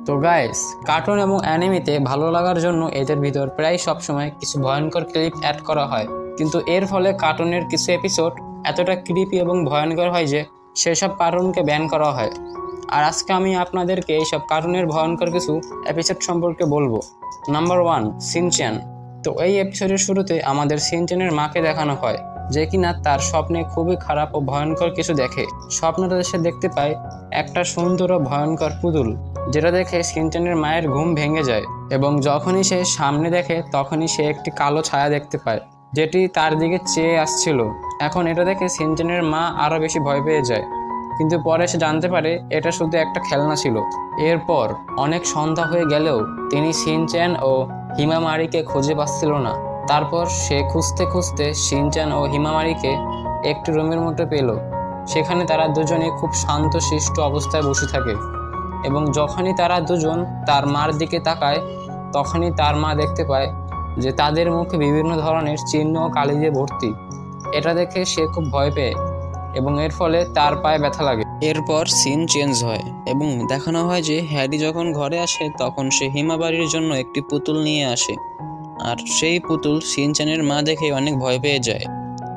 তো guys, cartoon এবং অ্যানিমেতে ভালো লাগার জন্য এদের ভিতর প্রায় সবসময় কিছু ভয়ঙ্কর ক্লিপ অ্যাড করা হয়, কিন্তু এর ফলে কার্টুনের কিছু এপিসোড এতটা ক্রিপি এবং ভয়ঙ্কর হয় যে সেসব কার্টুনকে ব্যান করা হয়। আর আজকে আমি আপনাদেরকে এইসব কার্টুনের ভয়ঙ্কর কিছু এপিসোড সম্পর্কে বলবো। Number 1, Shinchan. তো এই এপিসোডের শুরুতে আমাদের শিনচ্যানের মাকে দেখানো হয়, যে কিনা তার স্বপ্নে খুবই খারাপ ও ভয়ঙ্কর কিছু দেখে। স্বপ্নটা সে দেখতে পায় একটা সুন্দর ও ভয়ঙ্কর পুতুল, যেটা দেখে শিনচ্যানের মায়ের ঘুম ভেঙে যায় এবং যখনই সে সামনে দেখে তখনই সে একটি কালো ছায়া দেখতে পায়, যেটি তার দিকে চেয়ে আসছিল। এখন এটা দেখে শিনচ্যানের মা আরও বেশি ভয় পেয়ে যায়, কিন্তু পরে সে জানতে পারে এটা শুধু একটা খেলনা ছিল। এরপর অনেক সন্ধ্যা হয়ে গেলেও তিনি শিনচ্যান ও হিমামারিকে খুঁজে পাচ্ছিল না। তারপর সে খুঁজতে খুঁজতে শিনচ্যান ও হিমামারিকে একটি রুমের মধ্যে পেল। সেখানে তারা দুজনে খুব শান্ত শিষ্ট অবস্থায় বসে থাকে এবং যখনই তারা দুজন তার মার দিকে তাকায় তখনই তার মা দেখতে পায় যে তাদের মুখে বিভিন্ন ধরনের চিহ্ন ও কালি দিয়ে ভর্তি। এটা দেখে সে খুব ভয় পেয়ে এবং এর ফলে তার পায়ে ব্যথা লাগে। এরপর সিন চেঞ্জ হয় এবং দেখানো হয় যে হ্যারি যখন ঘরে আসে তখন সে হিমাবারির জন্য একটি পুতুল নিয়ে আসে, আর সেই পুতুল শিনচ্যানের মা দেখে অনেক ভয় পেয়ে যায়,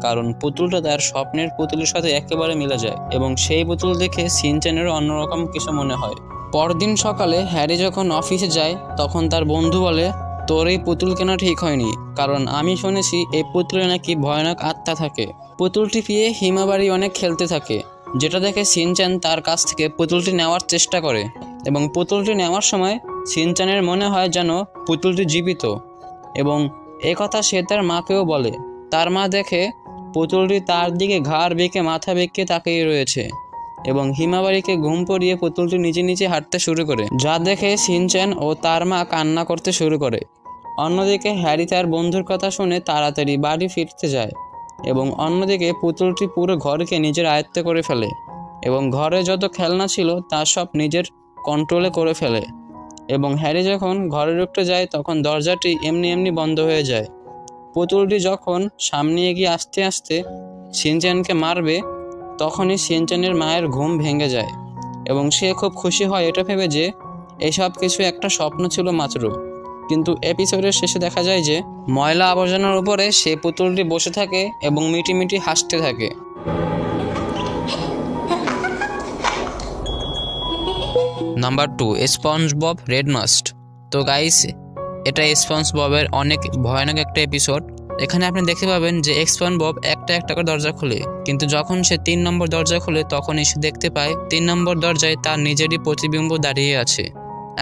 কারণ পুতুলটা তার স্বপ্নের পুতুলের সাথে একেবারে মিলে যায় এবং সেই পুতুল দেখে শিনচ্যানেরও অন্যরকম কিছু মনে হয়। পরদিন সকালে হ্যারি যখন অফিসে যায় তখন তার বন্ধু বলে, তোর এই পুতুল কেনা ঠিক হয়নি, কারণ আমি শুনেছি এই পুতুলে নাকি ভয়ানক আত্মা থাকে। পুতুলটি পেয়ে হিমাবারি অনেক খেলতে থাকে, যেটা দেখে শিনচ্যান তার কাছ থেকে পুতুলটি নেওয়ার চেষ্টা করে এবং পুতুলটি নেওয়ার সময় শিনচ্যানের মনে হয় যেন পুতুলটি জীবিত এবং কথা সে তার মাকেও বলে। তার মা দেখে পুতুলটি তার দিকে ঘাড় বেঁকে মাথা বেঁকে তাকিয়ে রয়েছে এবং হিমাবারিকে ঘুম পড়িয়ে পুতুলটি নিজে নিজে হাঁটতে শুরু করে, যা দেখে শিনচ্যান ও তার মা কান্না করতে শুরু করে। অন্যদিকে হ্যারি তার বন্ধুর কথা শুনে তাড়াতাড়ি বাড়ি ফিরতে যায় এবং অন্যদিকে পুতুলটি পুরো ঘরকে নিজের আয়ত্তে করে ফেলে এবং ঘরে যত খেলনা ছিল তা সব নিজের কন্ট্রোলে করে ফেলে এবং হ্যারি যখন ঘরে ঢুকতে যায় তখন দরজাটি এমনি এমনি বন্ধ হয়ে যায়। পুতুলটি যখন সামনে এগিয়ে আস্তে আস্তে শিনচ্যানকে মারবে তখনই শিনচ্যানের মায়ের ঘুম ভেঙে যায় এবং সে খুব খুশি হয় এটা ভেবে যে এসব কিছু একটা স্বপ্ন ছিল মাত্র। কিন্তু এপিসোডের শেষে দেখা যায় যে ময়লা আবর্জনার উপরে সে পুতুলটি বসে থাকে এবং মিটিমিটি হাসতে থাকে। নাম্বার 2, স্পঞ্জবব রেডমাস্ট। তো গাইস, এটা স্পঞ্জববের অনেক ভয়ানক একটা এপিসোড। এখানে আপনি দেখতে পাবেন যে স্পঞ্জবব একটা একটা করে দরজা খোলে, কিন্তু যখন সে 3 নম্বর দরজা খোলে তখনই সে দেখতে পায় 3 নম্বর দরজায় তার নিজেরই প্রতিবিম্ব দাঁড়িয়ে আছে।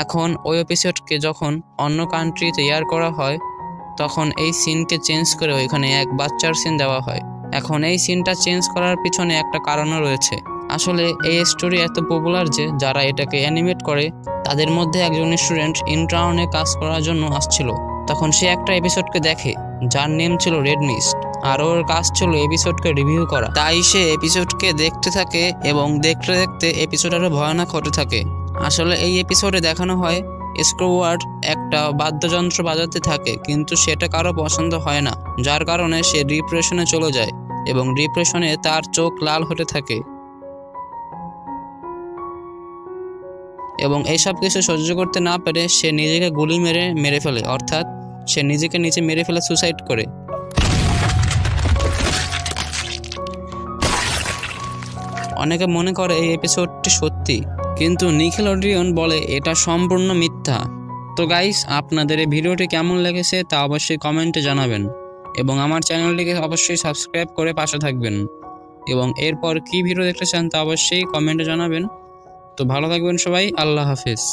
এখন ওই এপিসোডকে যখন অন্য কান্ট্রিতে এয়ার করা হয় তখন এই সিনকে চেঞ্জ করে ওইখানে এক বাচ্চার সিন দেওয়া হয়। এখন এই সিনটা চেঞ্জ করার পিছনে একটা কারণও রয়েছে। আসলে এই স্টোরি এত পপুলার যে যারা এটাকে অ্যানিমেট করে তাদের মধ্যে একজন স্টুডেন্ট ইন্টার্নে কাজ করার জন্য আসছিল। তখন সে একটা এপিসোডকে দেখে যার নেম ছিল রেড মিস্ট, আর ওর কাজ ছিল এপিসোডকে রিভিউ করা। তাই সে এপিসোডকে দেখতে থাকে এবং দেখতে দেখতে এপিসোড আরো ভয়ানক হতে থাকে। আসলে এই এপিসোডে দেখানো হয় স্ক্রোওয়ার্ড একটা বাদ্যযন্ত্র বাজাতে থাকে, কিন্তু সেটা কারো পছন্দ হয় না, যার কারণে সে ডিপ্রেশনে চলে যায় এবং ডিপ্রেশনে তার চোখ লাল হতে থাকে এবং এইসব কিছু সহ্য করতে না পেরে সে নিজেকে গুলি মেরে ফেলে, অর্থাৎ সে নিজেকে নিচে মেরে ফেলে সুসাইড করে। অনেকে মনে করে এই এপিসোডটি সত্যি, কিন্তু নিকেলোডিয়ন বলে এটা সম্পূর্ণ মিথ্যা। তো গাইস, আপনাদের এই ভিডিওটি কেমন লেগেছে তা অবশ্যই কমেন্টে জানাবেন এবং আমার চ্যানেলটিকে অবশ্যই সাবস্ক্রাইব করে পাশে থাকবেন এবং এরপর কি ভিডিও দেখতে চান তা অবশ্যই কমেন্টে জানাবেন। তো ভালো থাকবেন সবাই, আল্লাহ হাফেজ।